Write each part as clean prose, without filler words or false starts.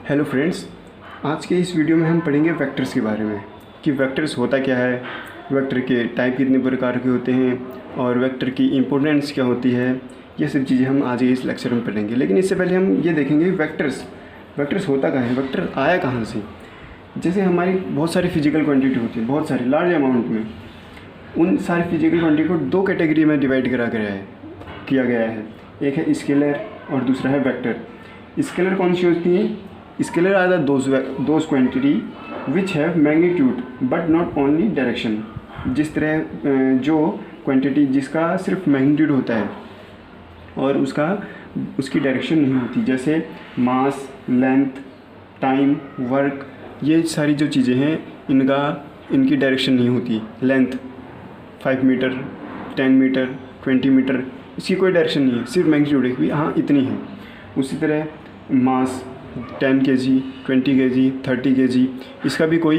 Hello friends, आज के इस वीडियो में हम पढ़ेंगे वेक्टर्स के बारे में कि वेक्टर्स होता क्या है, वेक्टर के टाइप कितने प्रकार के होते हैं और वेक्टर की इम्पोर्टेंस क्या होती है। ये सब चीज़ें हम आज के इस लेक्चर में पढ़ेंगे। लेकिन इससे पहले हम ये देखेंगे वेक्टर्स होता क्या है, वेक्टर आया कहाँ से। जैसे हमारी बहुत सारी फिजिकल क्वांटिटी होती है, बहुत सारी लार्ज अमाउंट में, उन सारी फिजिकल क्वांटिटी को दो कैटेगरी में डिवाइड किया गया है। एक है स्केलर और दूसरा है वेक्टर। स्केलर कौन सी होती है? Scalar are the those quantity which have magnitude but not only direction. जिस तरह जो क्वांटिटी जिसका सिर्फ मैग्नीट्यूड होता है और उसकी डायरेक्शन नहीं होती, जैसे मास, लेंथ, टाइम, वर्क, ये सारी जो चीज़ें हैं इनकी डायरेक्शन नहीं होती। लेंथ 5 मीटर, 10 मीटर, 20 मीटर, इसकी कोई डायरेक्शन नहीं है, सिर्फ मैग्नीट्यूड है कि हाँ इतनी है। उसी तरह मास 10 kg, 20 kg, 30 kg, इसका भी कोई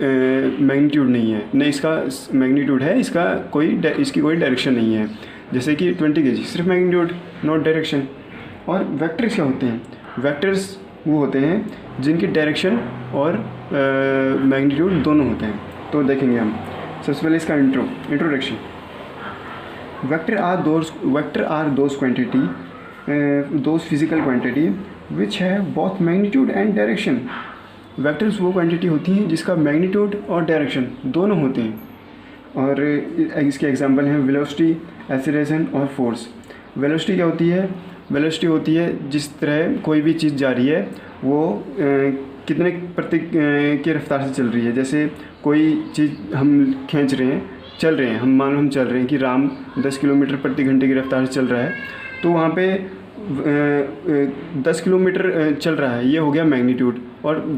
मैग्नीट्यूड नहीं है, न इसका मैग्नीट्यूड है, इसकी कोई डायरेक्शन नहीं है। जैसे कि 20 kg सिर्फ मैग्नीट्यूड, नॉट डायरेक्शन। और वेक्टर्स क्या होते हैं? वेक्टर्स वो होते हैं जिनकी डायरेक्शन और मैग्नीट्यूड दोनों होते हैं। तो देखेंगे हम सबसे पहले इसका introduction. Vector are those quantity, those physical quantity which है both magnitude and direction. Vectors वो क्वांटिटी होती हैं जिसका मैग्नीट्यूड और डायरेक्शन दोनों होते हैं। और इसके एग्जांपल हैं वेलोसिटी, एक्सीलरेशन और फोर्स। वेलोसिटी क्या होती है? वेलोसिटी होती है जिस तरह कोई भी चीज़ जा रही है वो कितने प्रति की रफ्तार से चल रही है। जैसे कोई चीज़ हम खींच रहे हैं, चल रहे हैं, हम चल रहे हैं कि राम 10 किलोमीटर प्रति घंटे की रफ्तार से चल रहा है, तो वहाँ पे 10 किलोमीटर चल रहा है, ये हो गया मैग्नीट्यूड। और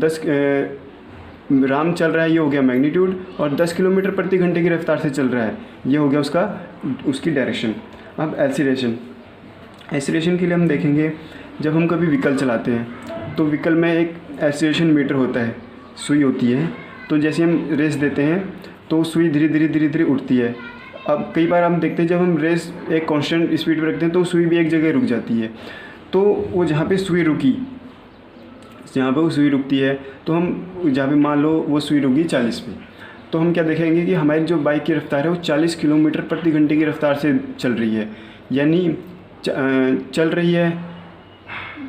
राम चल रहा है, ये हो गया मैग्नीट्यूड। और 10 किलोमीटर प्रति घंटे की रफ्तार से चल रहा है, ये हो गया उसकी डायरेक्शन। अब एक्सीलरेशन के लिए हम देखेंगे, जब हम कभी व्हीकल चलाते हैं तो व्हीकल में एक एक्सीलरेशन मीटर होता है, सुई होती है। तो जैसे हम रेस देते हैं तो सुई धीरे धीरे उठती है। अब कई बार हम देखते हैं जब हम रेस एक कांस्टेंट स्पीड पर रखते हैं तो सुई भी एक जगह रुक जाती है। तो वो जहाँ पे सुई रुकती है, तो हम जहाँ पे मान लो वो सुई रुकी 40 पे, तो हम क्या देखेंगे कि हमारी जो बाइक की रफ्तार है वो 40 किलोमीटर प्रति घंटे की रफ्तार से चल रही है। यानी चल रही है,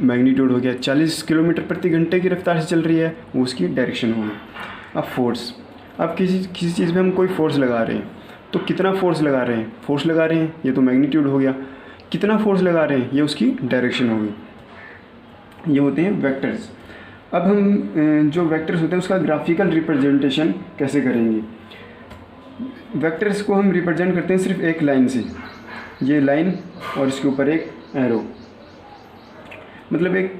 मैग्नीट्यूड हो गया, 40 किलोमीटर प्रति घंटे की रफ्तार से चल रही है, वो उसकी डायरेक्शन होगी। अब फोर्स, अब किसी चीज़ में हम कोई फोर्स लगा रहे हैं, तो कितना फोर्स लगा रहे हैं, ये तो मैग्नीट्यूड हो गया। कितना फोर्स लगा रहे हैं, ये उसकी डायरेक्शन होगी। ये होते हैं वेक्टर्स। अब हम जो वेक्टर्स होते हैं उसका ग्राफिकल रिप्रेजेंटेशन कैसे करेंगे। वेक्टर्स को हम रिप्रेजेंट करते हैं सिर्फ एक लाइन से, ये लाइन और इसके ऊपर एक एरो। मतलब एक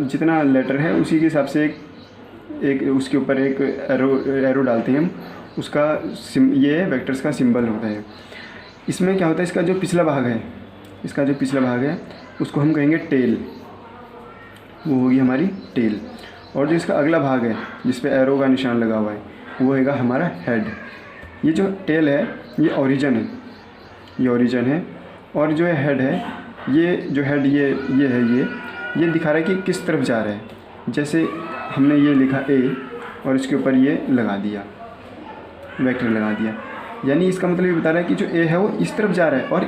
जितना लेटर है उसी के हिसाब से एक उसके ऊपर एक एरो डालते हैं हम, उसका ये वेक्टर्स का सिंबल होता है। इसमें क्या होता है, इसका जो पिछला भाग है उसको हम कहेंगे टेल, वो होगी हमारी टेल। और जो इसका अगला भाग है जिस पे एरो का निशान लगा हुआ है वो होगा हमारा हेड। ये जो टेल है ये ओरिजिन है, और जो हेड है ये दिखा रहा है कि किस तरफ जा रहा है। जैसे हमने ये लिखा ए और इसके ऊपर ये लगा दिया, वेक्टर लगा दिया, यानी इसका मतलब ये बता रहा है कि जो ए है वो इस तरफ जा रहा है और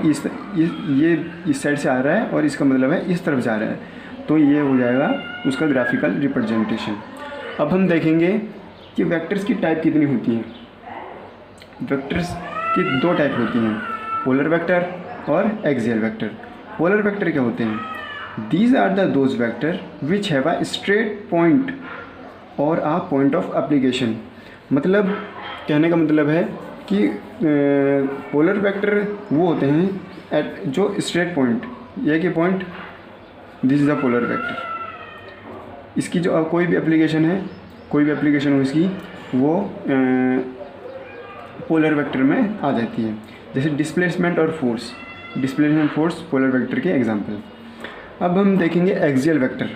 ये इस साइड से आ रहा है और इसका मतलब है इस तरफ जा रहा है। तो ये हो जाएगा उसका ग्राफिकल रिप्रेजेंटेशन। अब हम देखेंगे कि वेक्टर्स की टाइप कितनी होती हैं। वेक्टर्स की 2 टाइप होती हैं, पोलर वेक्टर और एक्सियल वेक्टर। पोलर वेक्टर क्या होते हैं? These are those vector which have a straight point और अ पॉइंट ऑफ एप्लीकेशन। मतलब कहने का मतलब है कि पोलर वेक्टर वो होते हैं जो स्ट्रेट पॉइंट, ये कि point, this is the polar vector. इसकी जो कोई भी एप्लीकेशन हो इसकी, वो पोलर वेक्टर में आ जाती है। जैसे डिस्प्लेसमेंट फोर्स पोलर वेक्टर के एग्जांपल। अब हम देखेंगे एक्सियल वेक्टर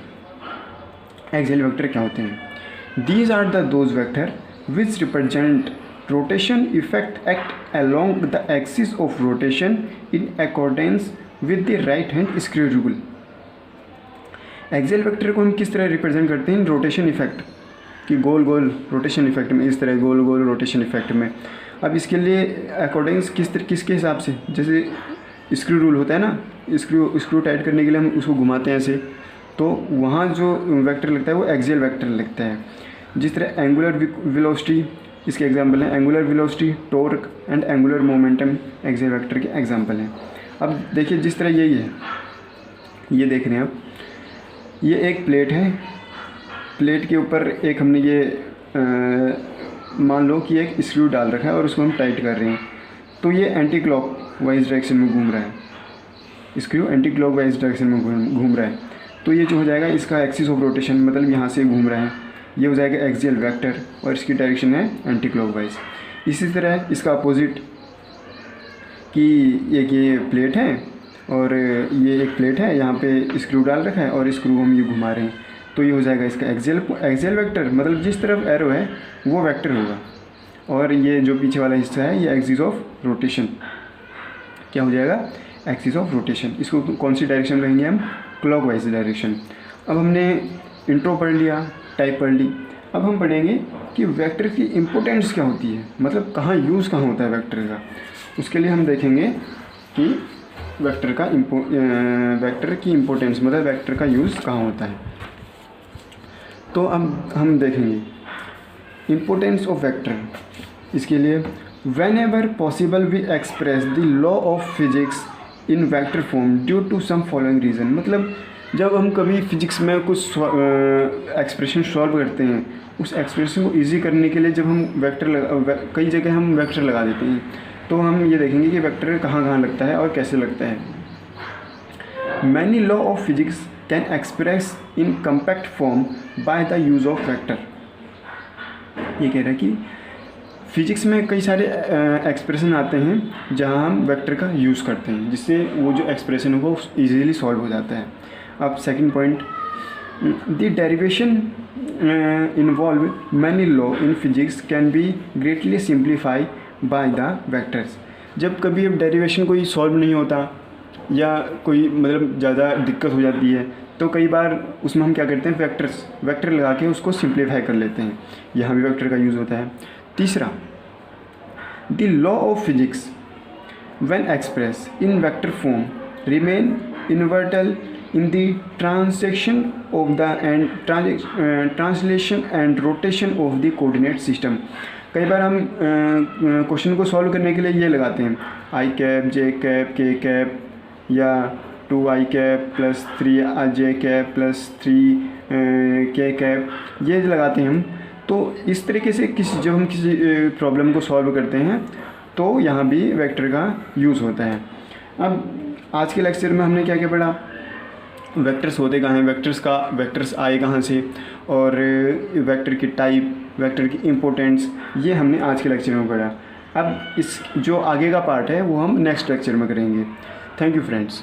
क्या होते हैं। These are those vector which represent rotation effect act along the axis of rotation in accordance with the right hand screw rule। Axial vector को हम किस तरह रिप्रेजेंट करते हैं, रोटेशन इफेक्ट, कि गोल गोल रोटेशन इफेक्ट में, इस तरह गोल गोल रोटेशन इफेक्ट में। अब इसके लिए अकॉर्डिंग किसके हिसाब से, जैसे स्क्रू रूल होता है ना, स्क्रू टाइट करने के लिए हम उसको घुमाते हैं ऐसे, तो वहाँ जो वेक्टर लगता है वो एक्सियल वेक्टर लगता है। जिस तरह एंगुलर वेलोसिटी इसके एग्जांपल हैं, angular velocity, torque and angular momentum axial vector के एग्जांपल हैं। अब देखिए जिस तरह यही है, ये देख रहे हैं आप, ये एक प्लेट है, प्लेट के ऊपर एक हमने ये मान लो कि एक स्क्रू डाल रखा है और उसको हम टाइट कर रहे हैं, तो ये एंटी क्लॉक वाइज डायरेक्शन में घूम रहा है, screw anti clock wise direction में घूम रहा है, तो ये जो हो जाएगा इसका एक्सिस ऑफ रोटेशन, मतलब यहाँ से घूम रहा है, ये हो जाएगा एक्सियल वेक्टर और इसकी डायरेक्शन है एंटी क्लॉकवाइज। इसी तरह इसका अपोजिट कि ये प्लेट है और ये एक प्लेट है, यहाँ पे स्क्रू डाल रखा है और स्क्रू हम ये घुमा रहे हैं, तो ये हो जाएगा इसका एक्सियल वेक्टर, मतलब जिस तरफ एरो है वो वेक्टर होगा, और ये जो पीछे वाला हिस्सा है ये एक्सिस ऑफ रोटेशन, क्या हो जाएगा, एक्सिस ऑफ रोटेशन। इसको कौन सी डायरेक्शन कहेंगे हम, क्लॉकवाइज डायरेक्शन। अब हमने इंट्रो पढ़ लिया, टाइप पढ़ ली, अब हम पढ़ेंगे कि वेक्टर की इम्पोर्टेंस क्या होती है, मतलब कहाँ यूज़ कहाँ होता है वेक्टर का। उसके लिए हम देखेंगे कि वेक्टर की इम्पोर्टेंस, मतलब वेक्टर का यूज़ कहाँ होता है। तो अब हम देखेंगे इम्पोर्टेंस ऑफ वेक्टर। इसके लिए whenever possible we express the law of physics in vector form due to some following reason, मतलब जब हम कभी फिजिक्स में कुछ एक्सप्रेशन सॉल्व करते हैं, उस एक्सप्रेशन को इजी करने के लिए जब हम कई जगह हम वेक्टर लगा देते हैं, तो हम ये देखेंगे कि वेक्टर कहाँ कहाँ लगता है और कैसे लगता है। Many law of physics can express in compact form by the use of vector. ये कह रहा है कि फिजिक्स में कई सारे एक्सप्रेशन आते हैं जहाँ हम वेक्टर का यूज़ करते हैं, जिससे वो जो एक्सप्रेशन है वो ईजीली सॉल्व हो जाता है। अब second point, the derivation involve many law in physics can be greatly simplify by the vectors. जब कभी अब डेरिवेशन कोई सॉल्व नहीं होता या कोई मतलब ज़्यादा दिक्कत हो जाती है, तो कई बार उसमें हम क्या करते हैं, वेक्टर लगा के उसको सिंप्लीफाई कर लेते हैं। यहाँ भी वेक्टर का यूज़ होता है। तीसरा, the law of physics when express in vector form remain invariant in the translation and rotation of the coordinate system। कई बार हम क्वेश्चन को सॉल्व करने के लिए ये लगाते हैं आई कैप, जे कैप, के कैप, या 2i cap plus 3j cap plus 3 के कैप, ये लगाते हैं हम। तो इस तरीके से जब हम किसी प्रॉब्लम को सॉल्व करते हैं तो यहाँ भी वेक्टर का यूज़ होता है। अब आज के लेक्चर में हमने क्या क्या पढ़ा, वेक्टर्स होते कहाँ हैं, वेक्टर्स आए कहाँ से, और वेक्टर की टाइप, वेक्टर की इम्पोर्टेंस, ये हमने आज के लेक्चर में पढ़ा। अब इस जो आगे का पार्ट है वो हम नेक्स्ट लेक्चर में करेंगे। Thank you friends.